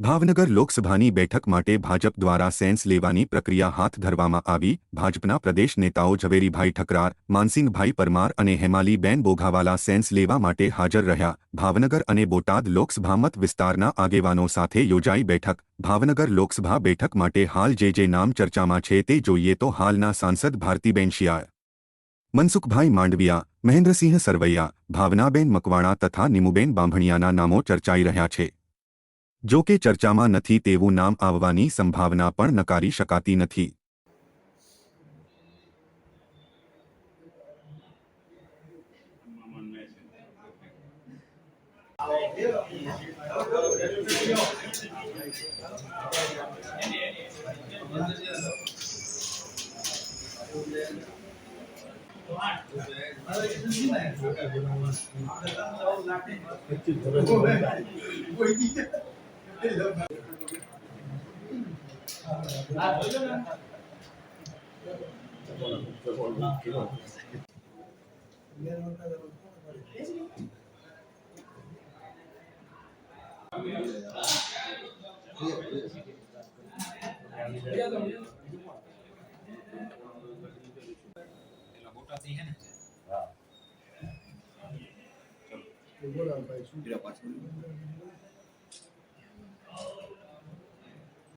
ભાવનગર લોકસભાની બેઠક માટે ભાજપ દ્વારા સેન્સ લેવાની પ્રક્રિયા હાથ ધરવામાં આવી। ભાજપના પ્રદેશ નેતાઓ ઝવેરીભાઈ ઠકરાર, માનસિંહભાઈ પરમાર અને હેમાલીબેન બોઘાવાલા સેન્સ લેવા માટે હાજર રહ્યા। ભાવનગર અને બોટાદ લોકસભા મત વિસ્તારના આગેવાનો સાથે યોજાઈ બેઠક। ભાવનગર લોકસભા બેઠક માટે હાલ જે નામ ચર્ચામાં છે તે જોઈએ તો હાલના સાંસદ ભારતીબેન શિયાળ, મનસુખભાઈ માંડવિયા, મહેન્દ્રસિંહ સરવૈયા, ભાવનાબેન મકવાણા તથા નીમુબેન બાંભણિયાના નામો ચર્ચાઈ રહ્યા છે। જો કે ચર્ચામાં નથી તેવું નામ આવવાની સંભાવના પણ નકારી શકાતી નથી।